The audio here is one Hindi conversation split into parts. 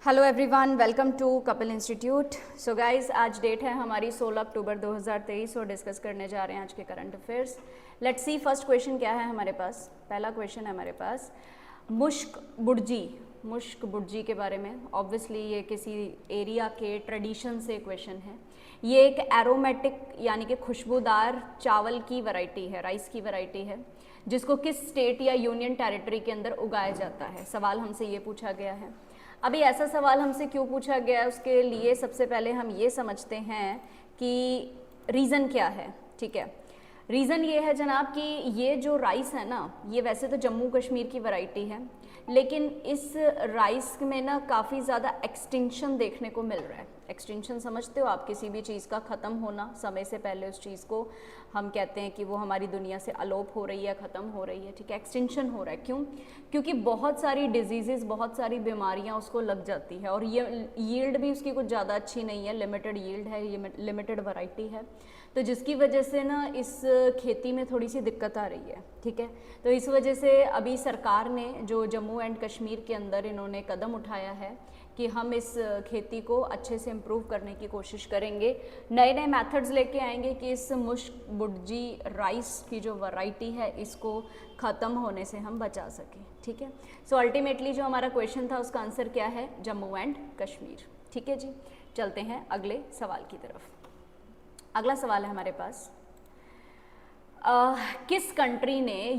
Hello everyone, welcome to Kapil institute. So guys, आज डेट है हमारी 16 अक्टूबर 2023 और डिस्कस करने जा रहे हैं आज के current affairs. Let's see first question क्या है हमारे पास। पहला क्वेश्चन है हमारे पास मुश्क बुर्जी के बारे में। ऑब्वियसली ये किसी एरिया के ट्रेडिशन से क्वेश्चन है। ये एक एरोमेटिक यानी कि खुशबूदार चावल की वैरायटी है, राइस की वैरायटी है, जिसको किस स्टेट या यूनियन टेरिटरी के अंदर उगाया जाता है। सवाल हमसे ये पूछा गया है। अभी ऐसा सवाल हमसे क्यों पूछा गया है, उसके लिए सबसे पहले हम ये समझते हैं कि रीज़न क्या है। ठीक है, रीज़न ये है जनाब कि ये जो राइस है ना, ये वैसे तो जम्मू कश्मीर की वैरायटी है, लेकिन इस राइस में ना काफ़ी ज़्यादा एक्सटिंक्शन देखने को मिल रहा है। एक्सटिंक्शन समझते हो आप? किसी भी चीज़ का ख़त्म होना, समय से पहले उस चीज़ को हम कहते हैं कि वो हमारी दुनिया से अलोप हो रही है, ख़त्म हो रही है। ठीक है, एक्सटिंक्शन हो रहा है। क्यों? क्योंकि बहुत सारी डिजीज़, बहुत सारी बीमारियां उसको लग जाती है और ये यील्ड भी उसकी कुछ ज़्यादा अच्छी नहीं है, लिमिटेड यील्ड है, ये लिमिटेड वैरायटी है, तो जिसकी वजह से ना इस खेती में थोड़ी सी दिक्कत आ रही है। ठीक है, तो इस वजह से अभी सरकार ने जो जम्मू एंड कश्मीर के अंदर इन्होंने कदम उठाया है कि हम इस खेती को अच्छे से इम्प्रूव करने की कोशिश करेंगे, नए नए मेथड्स लेके आएंगे कि इस मुश्क बुर्जी राइस की जो वैरायटी है इसको ख़त्म होने से हम बचा सकें। ठीक है, सो अल्टीमेटली जो हमारा क्वेश्चन था उसका आंसर क्या है? जम्मू एंड कश्मीर। ठीक है जी, चलते हैं अगले सवाल की तरफ। अगला सवाल है हमारे पास, किस कंट्री ने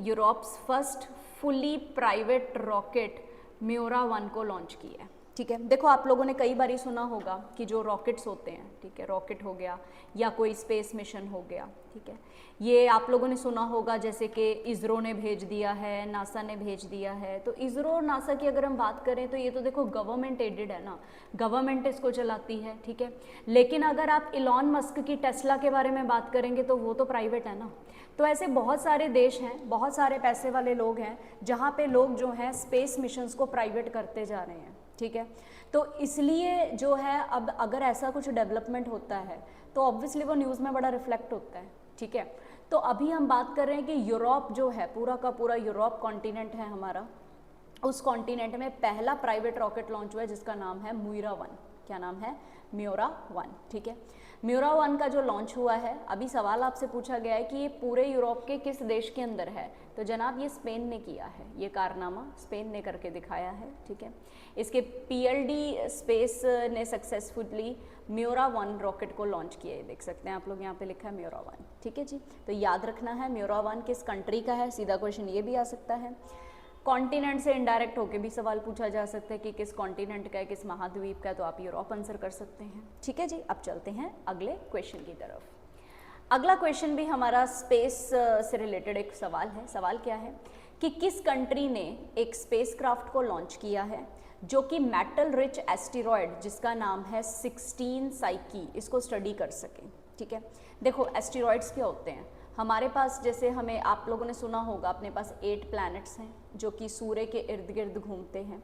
Europe's first fully private rocket Miura 1 को लॉन्च किया है? ठीक है, देखो आप लोगों ने कई बार ही सुना होगा कि जो रॉकेट्स होते हैं, ठीक है, रॉकेट हो गया या कोई स्पेस मिशन हो गया, ठीक है, ये आप लोगों ने सुना होगा जैसे कि इसरो ने भेज दिया है, नासा ने भेज दिया है। तो इसरो और नासा की अगर हम बात करें तो ये तो देखो गवर्नमेंट एडेड है ना, गवर्नमेंट इसको चलाती है। ठीक है, लेकिन अगर आप इलॉन मस्क की टेस्ला के बारे में बात करेंगे तो वो तो प्राइवेट है ना। तो ऐसे बहुत सारे देश हैं, बहुत सारे पैसे वाले लोग हैं जहाँ पे लोग जो हैं स्पेस मिशंस को प्राइवेट करते जा रहे हैं। ठीक है, तो इसलिए जो है अब अगर ऐसा कुछ डेवलपमेंट होता है तो ऑब्वियसली वो न्यूज़ में बड़ा रिफ्लेक्ट होता है। ठीक है, तो अभी हम बात कर रहे हैं कि यूरोप जो है, पूरा का पूरा यूरोप कॉन्टिनेंट है हमारा, उस कॉन्टिनेंट में पहला प्राइवेट रॉकेट लॉन्च हुआ है जिसका नाम है म्यूरा 1। क्या नाम है? म्यूरा 1। ठीक है, म्यूरा 1 का जो लॉन्च हुआ है, अभी सवाल आपसे पूछा गया है कि ये पूरे यूरोप के किस देश के अंदर है, तो जनाब ये स्पेन ने किया है, ये कारनामा स्पेन ने करके दिखाया है। ठीक है, इसके पीएलडी स्पेस ने सक्सेसफुली म्यूरा 1 रॉकेट को लॉन्च किया है। देख सकते हैं आप लोग, यहाँ पे लिखा है म्यूरा 1। ठीक है जी, तो याद रखना है म्यूरा 1 किस कंट्री का है। सीधा क्वेश्चन ये भी आ सकता है। कॉन्टिनेंट से इनडायरेक्ट होके भी सवाल पूछा जा सकता है कि किस कॉन्टिनेंट का है, किस महाद्वीप का है, तो आप यूरोप आंसर कर सकते हैं। ठीक है जी, अब चलते हैं अगले क्वेश्चन की तरफ। अगला क्वेश्चन भी हमारा स्पेस से रिलेटेड एक सवाल है। सवाल क्या है कि किस कंट्री ने एक स्पेसक्राफ्ट को लॉन्च किया है जो कि मेटल रिच एस्टेरॉयड जिसका नाम है 16 साइकी, इसको स्टडी कर सके। ठीक है, देखो एस्टेरॉयड्स क्या होते हैं हमारे पास, जैसे हमें आप लोगों ने सुना होगा अपने पास 8 प्लैनेट्स हैं जो कि सूर्य के इर्द गिर्द घूमते हैं,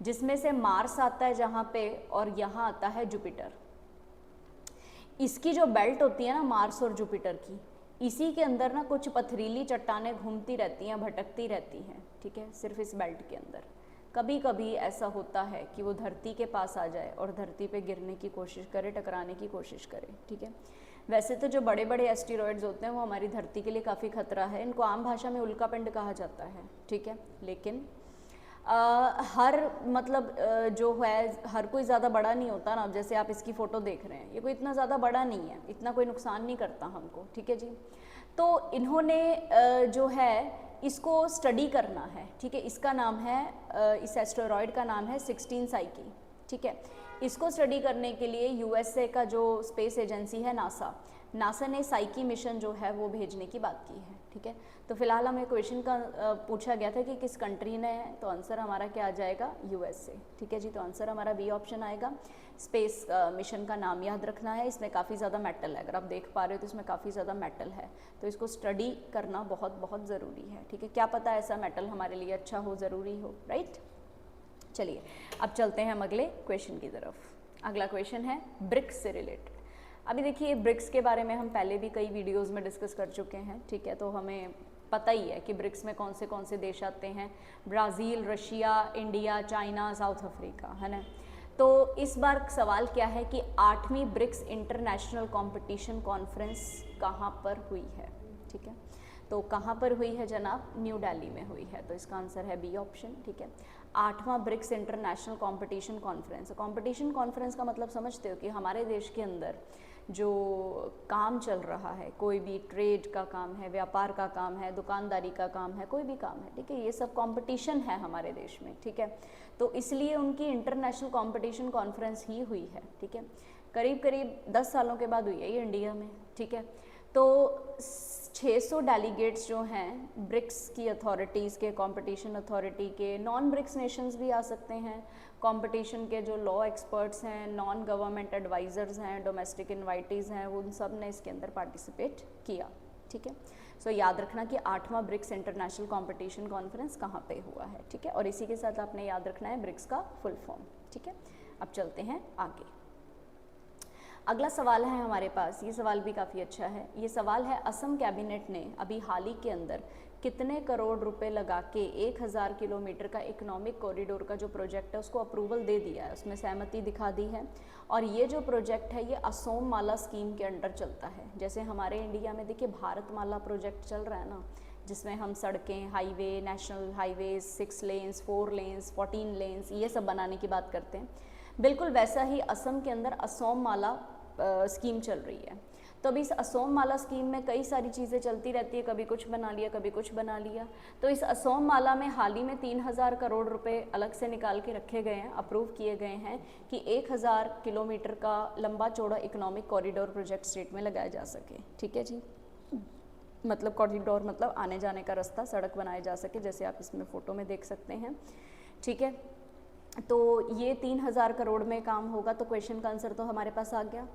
जिसमें से मार्स आता है जहाँ पे, और यहाँ आता है जुपिटर। इसकी जो बेल्ट होती है ना मार्स और जुपिटर की, इसी के अंदर ना कुछ पथरीली चट्टानें घूमती रहती हैं, भटकती रहती हैं। ठीक है, सिर्फ इस बेल्ट के अंदर कभी कभी ऐसा होता है कि वो धरती के पास आ जाए और धरती पे गिरने की कोशिश करे, टकराने की कोशिश करे। ठीक है, वैसे तो जो बड़े बड़े एस्टेरॉयड्स होते हैं वो हमारी धरती के लिए काफ़ी खतरा है, इनको आम भाषा में उल्कापिंड कहा जाता है। ठीक है, लेकिन जो है हर कोई ज़्यादा बड़ा नहीं होता ना। जैसे आप इसकी फ़ोटो देख रहे हैं, ये कोई इतना ज़्यादा बड़ा नहीं है, इतना कोई नुकसान नहीं करता हमको। ठीक है जी, तो इन्होंने जो है इसको स्टडी करना है। ठीक है, इसका नाम है, इस एस्टेरॉयड का नाम है 16 साइकी। ठीक है, इसको स्टडी करने के लिए यूएसए का जो स्पेस एजेंसी है नासा ने साइकी मिशन जो है वो भेजने की बात की है। ठीक है, तो फिलहाल हमें क्वेश्चन का पूछा गया था कि किस कंट्री ने है, तो आंसर हमारा क्या आ जाएगा? यूएसए। ठीक है जी, तो आंसर हमारा बी ऑप्शन आएगा। स्पेस मिशन का नाम याद रखना है, इसमें काफ़ी ज़्यादा मेटल है, अगर आप देख पा रहे हो तो इसमें काफ़ी ज़्यादा मेटल है, तो इसको स्टडी करना बहुत बहुत ज़रूरी है। ठीक है, क्या पता ऐसा मेटल हमारे लिए अच्छा हो, ज़रूरी हो, राइट। चलिए अब चलते हैं हम अगले क्वेश्चन की तरफ। अगला क्वेश्चन है ब्रिक्स से रिलेटेड। अभी देखिए ब्रिक्स के बारे में हम पहले भी कई वीडियोस में डिस्कस कर चुके हैं। ठीक है, तो हमें पता ही है कि ब्रिक्स में कौन से देश आते हैं, Brazil, Russia, India, China, south Africa, है ना। तो इस बार सवाल क्या है कि 8वीं ब्रिक्स इंटरनेशनल कंपटीशन कॉन्फ्रेंस कहाँ पर हुई है, ठीक है। तो कहाँ पर हुई है जनाब, न्यू दिल्ली में हुई है, तो इसका आंसर है बी ऑप्शन, ठीक है। 8वां BRICS international competition conference. Competition conference का मतलब समझते हो कि हमारे देश के अंदर जो काम चल रहा है, कोई भी ट्रेड का काम है, व्यापार का काम है, दुकानदारी का काम है, कोई भी काम है, ठीक है, ये सब कंपटीशन है हमारे देश में, ठीक है। तो इसलिए उनकी इंटरनेशनल कंपटीशन कॉन्फ्रेंस ही हुई है, ठीक है। करीब करीब 10 सालों के बाद हुई है ये इंडिया में, ठीक है। तो 600 डेलीगेट्स जो हैं ब्रिक्स की अथॉरिटीज़ के, कंपटीशन अथॉरिटी के, नॉन ब्रिक्स नेशंस भी आ सकते हैं, कंपटीशन के जो लॉ एक्सपर्ट्स हैं, नॉन गवर्नमेंट एडवाइज़र्स हैं, डोमेस्टिक इन्वाइटीज़ हैं, उन सब ने इसके अंदर पार्टिसिपेट किया, ठीक है। सो याद रखना कि 8वां ब्रिक्स इंटरनेशनल कंपटीशन कॉन्फ्रेंस कहाँ पे हुआ है, ठीक है। और इसी के साथ आपने याद रखना है ब्रिक्स का फुल फॉर्म, ठीक है। अब चलते हैं आगे। अगला सवाल है हमारे पास, ये सवाल भी काफ़ी अच्छा है। ये सवाल है, असम कैबिनेट ने अभी हाल ही के अंदर कितने करोड़ रुपए लगा के 1000 किलोमीटर का इकोनॉमिक कॉरिडोर का जो प्रोजेक्ट है उसको अप्रूवल दे दिया है, उसमें सहमति दिखा दी है। और ये जो प्रोजेक्ट है ये असोम माला स्कीम के अंडर चलता है। जैसे हमारे इंडिया में देखिए भारत माला प्रोजेक्ट चल रहा है ना, जिसमें हम सड़कें, highway, national highways, 6 lens, 4 lens, 14 lens, ये सब बनाने की बात करते हैं। बिल्कुल वैसा ही असम के अंदर असोम माला स्कीम चल रही है। तो अभी इस असोम माला स्कीम में कई सारी चीज़ें चलती रहती है, कभी कुछ बना लिया, कभी कुछ बना लिया। तो इस असोम माला में हाल ही में 3000 करोड़ रुपए अलग से निकाल के रखे गए हैं, अप्रूव किए गए हैं कि 1000 किलोमीटर का लंबा चौड़ा इकोनॉमिक कॉरिडोर प्रोजेक्ट स्टेट में लगाया जा सके, ठीक है जी। मतलब कॉरिडोर मतलब आने जाने का रास्ता, सड़क बनाए जा सके, जैसे आप इसमें फ़ोटो में देख सकते हैं, ठीक है। तो ये 3000 करोड़ में काम होगा। तो क्वेश्चन का आंसर तो हमारे पास आ गया।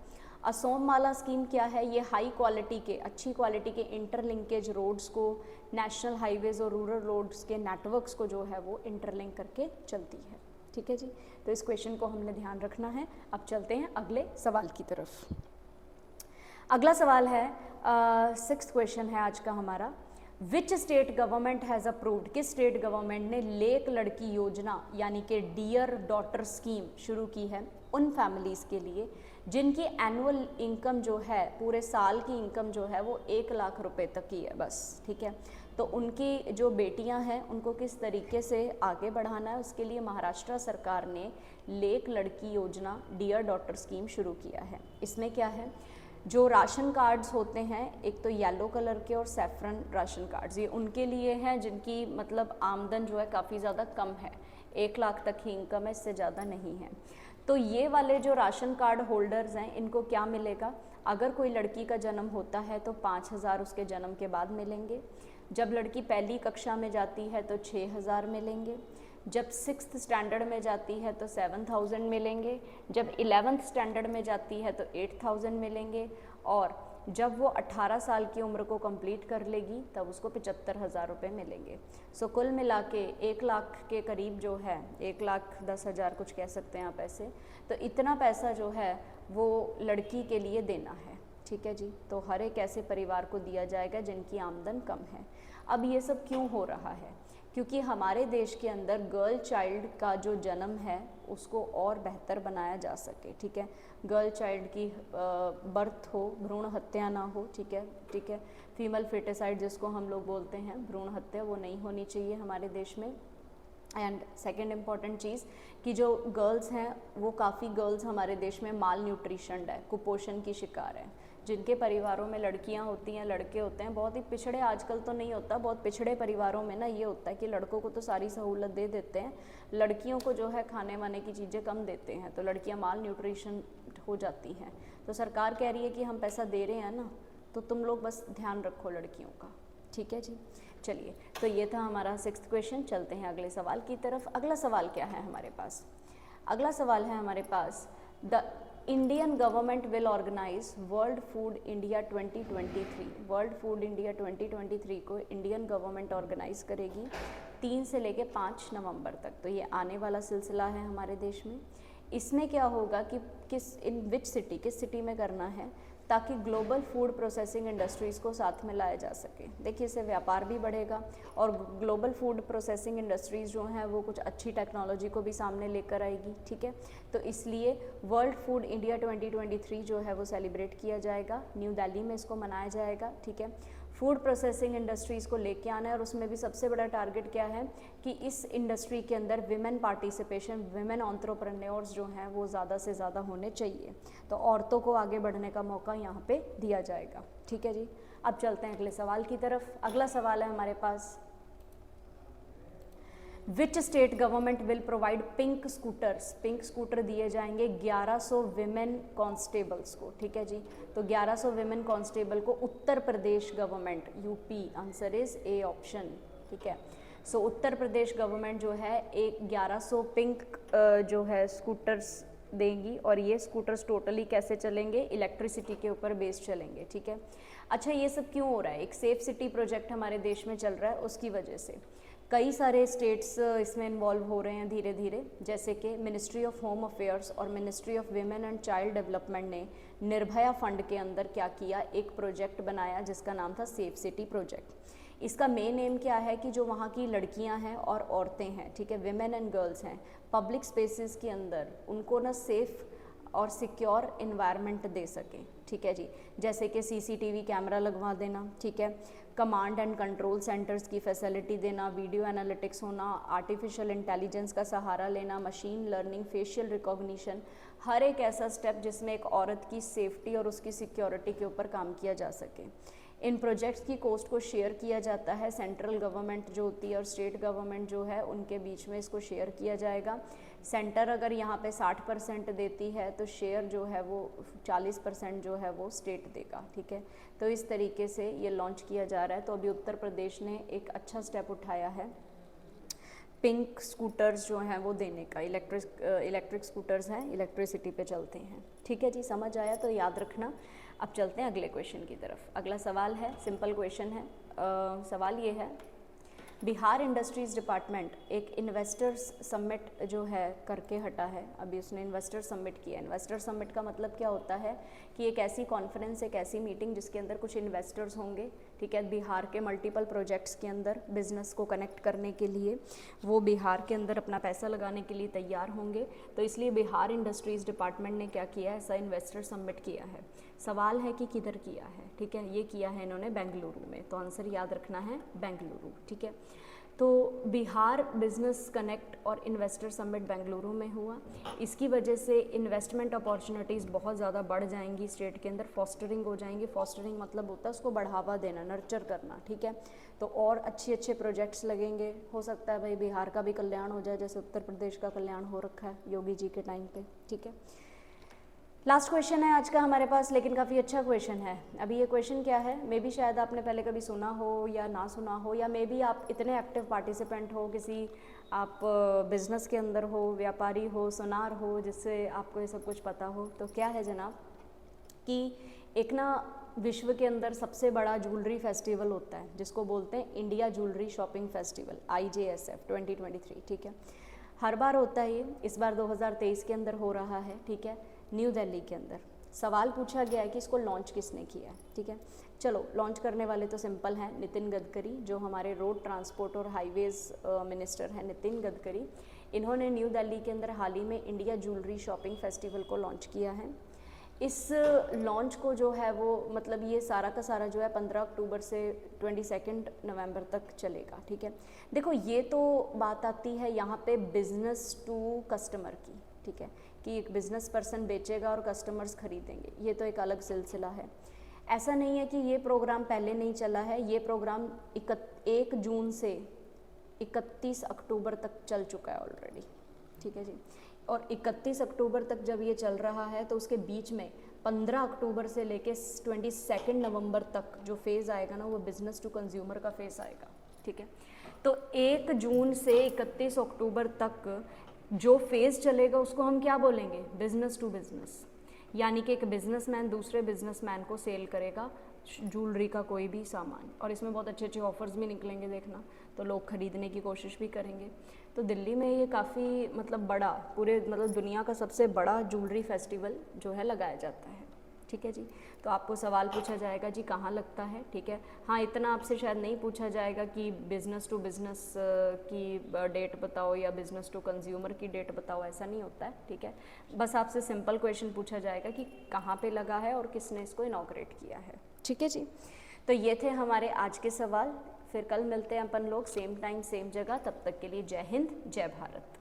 असोम माला स्कीम क्या है, ये हाई क्वालिटी के, अच्छी क्वालिटी के इंटरलिंकेज रोड्स को, नेशनल हाईवेज और रूरल रोड्स के नेटवर्क्स को जो है वो इंटरलिंक करके चलती है, ठीक है जी। तो इस क्वेश्चन को हमने ध्यान रखना है। अब चलते हैं अगले सवाल की तरफ। अगला सवाल है, 6th क्वेश्चन है आज का हमारा। विच स्टेट गवर्नमेंट हैज़ अप्रूव्ड, किस स्टेट गवर्नमेंट ने लेक लड़की योजना यानी कि डियर डॉटर स्कीम शुरू की है उन फैमिलीज़ के लिए जिनकी एनुअल इनकम जो है, पूरे साल की इनकम जो है वो 1 लाख रुपए तक की है बस, ठीक है। तो उनकी जो बेटियां हैं उनको किस तरीके से आगे बढ़ाना है, उसके लिए महाराष्ट्र सरकार ने लेक लड़की योजना डियर डॉटर स्कीम शुरू किया है। इसमें क्या है, जो राशन कार्ड्स होते हैं, एक तो येलो कलर के और सैफरन राशन कार्ड्स, ये उनके लिए हैं जिनकी मतलब आमदन जो है काफ़ी ज़्यादा कम है, 1 लाख तक ही इनकम है, इससे ज़्यादा नहीं है। तो ये वाले जो राशन कार्ड होल्डर्स हैं इनको क्या मिलेगा, अगर कोई लड़की का जन्म होता है तो 5000 उसके जन्म के बाद मिलेंगे, जब लड़की पहली कक्षा में जाती है तो 6000 मिलेंगे, जब 6th स्टैंडर्ड में जाती है तो 7000 मिलेंगे, जब 11th स्टैंडर्ड में जाती है तो 8000 मिलेंगे, और जब वो 18 साल की उम्र को कंप्लीट कर लेगी तब उसको 75,000 रुपये मिलेंगे। सो कुल मिला के 1 लाख के करीब जो है, 1,10,000 कुछ कह सकते हैं आप ऐसे, तो इतना पैसा जो है वो लड़की के लिए देना है, ठीक है जी। तो हर एक ऐसे परिवार को दिया जाएगा जिनकी आमदन कम है। अब ये सब क्यों हो रहा है, क्योंकि हमारे देश के अंदर गर्ल चाइल्ड का जो जन्म है उसको और बेहतर बनाया जा सके, ठीक है। गर्ल चाइल्ड की बर्थ हो, भ्रूण हत्या ना हो, ठीक है, ठीक है। फीमेल फेटिसाइड जिसको हम लोग बोलते हैं, भ्रूण हत्या, वो नहीं होनी चाहिए हमारे देश में। एंड सेकेंड इम्पॉर्टेंट चीज़ कि जो गर्ल्स हैं वो काफ़ी गर्ल्स हमारे देश में माल न्यूट्रिशनड है, कुपोषण की शिकार है। जिनके परिवारों में लड़कियां होती हैं, लड़के होते हैं, बहुत ही पिछड़े, आजकल तो नहीं होता, बहुत पिछड़े परिवारों में ना ये होता है कि लड़कों को तो सारी सहूलत दे देते हैं, लड़कियों को जो है खाने वाने की चीज़ें कम देते हैं, तो लड़कियां माल न्यूट्रिशन हो जाती हैं। तो सरकार कह रही है कि हम पैसा दे रहे हैं ना, तो तुम लोग बस ध्यान रखो लड़कियों का, ठीक है जी। चलिए, तो ये था हमारा 6th क्वेश्चन। चलते हैं अगले सवाल की तरफ। अगला सवाल क्या है हमारे पास, अगला सवाल है हमारे पास, the Indian government will organise world food India 2023। World food India 2023 को इंडियन गवर्नमेंट ऑर्गेनाइज करेगी 3 से लेके 5 नवंबर तक। तो ये आने वाला सिलसिला है हमारे देश में। इसमें क्या होगा कि किस, इन विच सिटी, किस सिटी में करना है, ताकि ग्लोबल फूड प्रोसेसिंग इंडस्ट्रीज़ को साथ में लाया जा सके। देखिए इससे व्यापार भी बढ़ेगा और ग्लोबल फूड प्रोसेसिंग इंडस्ट्रीज़ जो हैं वो कुछ अच्छी टेक्नोलॉजी को भी सामने लेकर आएगी, ठीक है। तो इसलिए वर्ल्ड फूड इंडिया 2023 जो है वो सेलिब्रेट किया जाएगा, न्यू दिल्ली में इसको मनाया जाएगा, ठीक है। फूड प्रोसेसिंग इंडस्ट्रीज़ को लेके आना है और उसमें भी सबसे बड़ा टारगेट क्या है कि इस इंडस्ट्री के अंदर विमेन पार्टिसिपेशन, विमेन एंटरप्रेन्योर्स जो हैं वो ज़्यादा से ज़्यादा होने चाहिए। तो औरतों को आगे बढ़ने का मौका यहाँ पे दिया जाएगा, ठीक है जी। अब चलते हैं अगले सवाल की तरफ। अगला सवाल है हमारे पास, which state government will provide pink scooters. Pink scooter दिए जाएंगे 1100 विमेन कांस्टेबल्स को, ठीक है जी। तो 1100 विमेन कांस्टेबल को Uttar Pradesh government, UP, answer is A option, ठीक है। सो उत्तर प्रदेश गवर्नमेंट जो है एक 1100 पिंक जो है स्कूटर्स देंगी और ये स्कूटर्स टोटली कैसे चलेंगे, इलेक्ट्रिसिटी के ऊपर बेस्ड चलेंगे, ठीक है। अच्छा ये सब क्यों हो रहा है, एक सेफ सिटी प्रोजेक्ट हमारे देश में चल रहा है, उसकी वजह से कई सारे स्टेट्स इसमें इन्वॉल्व हो रहे हैं धीरे धीरे, जैसे कि मिनिस्ट्री ऑफ होम अफेयर्स और ministry of women and child development ने निर्भया फंड के अंदर क्या किया, एक प्रोजेक्ट बनाया जिसका नाम था सेफ सिटी प्रोजेक्ट। इसका मेन एम क्या है कि जो वहाँ की लड़कियाँ हैं और औरतें हैं, ठीक है, विमेन एंड गर्ल्स हैं, पब्लिक स्पेसेस के अंदर उनको ना सेफ़ और सिक्योर इन्वायरमेंट दे सकें, ठीक है जी। जैसे कि सीसीटीवी कैमरा लगवा देना, ठीक है, कमांड एंड कंट्रोल सेंटर्स की फैसिलिटी देना, वीडियो एनालिटिक्स होना, आर्टिफिशियल इंटेलिजेंस का सहारा लेना, मशीन लर्निंग, फेशियल रिकॉग्निशन, हर एक ऐसा स्टेप जिसमें एक औरत की सेफ्टी और उसकी सिक्योरिटी के ऊपर काम किया जा सके। इन प्रोजेक्ट्स की कॉस्ट को शेयर किया जाता है, सेंट्रल गवर्नमेंट जो होती है और स्टेट गवर्नमेंट जो है उनके बीच में इसको शेयर किया जाएगा। सेंटर अगर यहाँ पे 60% देती है तो शेयर जो है वो 40% जो है वो स्टेट देगा, ठीक है। तो इस तरीके से ये लॉन्च किया जा रहा है। तो अभी उत्तर प्रदेश ने एक अच्छा स्टेप उठाया है पिंक स्कूटर्स जो हैं वो देने का, इलेक्ट्रिक स्कूटर्स हैं, इलेक्ट्रिसिटी पे चलते हैं, ठीक है जी। समझ आया तो याद रखना। अब चलते हैं अगले क्वेश्चन की तरफ। अगला सवाल है, सिंपल क्वेश्चन है। सवाल ये है, बिहार इंडस्ट्रीज़ डिपार्टमेंट एक इन्वेस्टर्स समिट जो है करके हटा है, अभी उसने इन्वेस्टर समिट किया। इन्वेस्टर समिट का मतलब क्या होता है कि एक ऐसी कॉन्फ्रेंस, एक ऐसी मीटिंग जिसके अंदर कुछ इन्वेस्टर्स होंगे, ठीक है, बिहार के मल्टीपल प्रोजेक्ट्स के अंदर बिजनेस को कनेक्ट करने के लिए, वो बिहार के अंदर अपना पैसा लगाने के लिए तैयार होंगे। तो इसलिए बिहार इंडस्ट्रीज़ डिपार्टमेंट ने क्या किया है, ऐसा इन्वेस्टर समिट किया है। सवाल है कि किधर किया है, ठीक है, ये किया है इन्होंने बेंगलुरु में। तो आंसर याद रखना है बेंगलुरु, ठीक है। तो बिहार बिजनेस कनेक्ट और इन्वेस्टर समिट बेंगलुरु में हुआ। इसकी वजह से इन्वेस्टमेंट अपॉर्चुनिटीज़ बहुत ज़्यादा बढ़ जाएंगी स्टेट के अंदर, फॉस्टरिंग हो जाएंगी। फॉस्टरिंग मतलब होता है उसको बढ़ावा देना, नर्चर करना, ठीक है। तो और अच्छे प्रोजेक्ट्स लगेंगे, हो सकता है भाई बिहार का भी कल्याण हो जाए जैसे उत्तर प्रदेश का कल्याण हो रखा है योगी जी के टाइम पे, ठीक है। लास्ट क्वेश्चन है आज का हमारे पास, लेकिन काफ़ी अच्छा क्वेश्चन है। अभी ये क्वेश्चन क्या है, मे बी शायद आपने पहले कभी सुना हो या ना सुना हो, या मे बी आप इतने एक्टिव पार्टिसिपेंट हो, किसी आप बिजनेस के अंदर हो, व्यापारी हो, सुनार हो, जिससे आपको ये सब कुछ पता हो। तो क्या है जनाब कि एक ना विश्व के अंदर सबसे बड़ा ज्वेलरी फेस्टिवल होता है जिसको बोलते हैं India jewellery shopping festival, IJSF 2023, ठीक है। हर बार होता है ये, इस बार 2023 के अंदर हो रहा है, ठीक है, न्यू दिल्ली के अंदर। सवाल पूछा गया है कि इसको लॉन्च किसने किया है, ठीक है। चलो लॉन्च करने वाले तो सिंपल हैं, नितिन गडकरी, जो हमारे रोड ट्रांसपोर्ट और हाईवेज़ मिनिस्टर हैं, नितिन गडकरी। इन्होंने न्यू दिल्ली के अंदर हाल ही में इंडिया ज्वेलरी शॉपिंग फेस्टिवल को लॉन्च किया है। इस लॉन्च को जो है वो मतलब ये सारा का सारा जो है 15 अक्टूबर से 22 नवंबर तक चलेगा, ठीक है। देखो ये तो बात आती है यहाँ पे बिजनेस टू कस्टमर की, ठीक है, कि एक बिजनेस पर्सन बेचेगा और कस्टमर्स खरीदेंगे, ये तो एक अलग सिलसिला है। ऐसा नहीं है कि ये प्रोग्राम पहले नहीं चला है, ये प्रोग्राम 1 जून से 31 अक्टूबर तक चल चुका है ऑलरेडी, ठीक है जी। और 31 अक्टूबर तक जब ये चल रहा है तो उसके बीच में 15 अक्टूबर से लेके 22 नवंबर तक जो फेज़ आएगा ना वो बिज़नेस टू कंज्यूमर का फेज़ आएगा, ठीक है। तो 1 जून से 31 अक्टूबर तक जो फेज़ चलेगा उसको हम क्या बोलेंगे, बिज़नेस टू बिज़नेस। यानी कि एक बिजनेसमैन दूसरे बिजनेसमैन को सेल करेगा ज्वेलरी का कोई भी सामान, और इसमें बहुत अच्छे ऑफर्स भी निकलेंगे देखना, तो लोग खरीदने की कोशिश भी करेंगे। तो दिल्ली में ये काफ़ी मतलब बड़ा, पूरे मतलब दुनिया का सबसे बड़ा ज्वेलरी फेस्टिवल जो है लगाया जाता है, ठीक है। ठीक है जी। तो आपको सवाल पूछा जाएगा जी कहाँ लगता है, ठीक है। हाँ, इतना आपसे शायद नहीं पूछा जाएगा कि बिज़नेस टू बिज़नेस की डेट बताओ या बिज़नेस टू कंज्यूमर की डेट बताओ, ऐसा नहीं होता है, ठीक है। बस आपसे सिंपल क्वेश्चन पूछा जाएगा कि कहाँ पे लगा है और किसने इसको इनॉग्रेट किया है, ठीक है जी। तो ये थे हमारे आज के सवाल। फिर कल मिलते हैं अपन लोग सेम टाइम सेम जगह, तब तक के लिए जय हिंद जय भारत।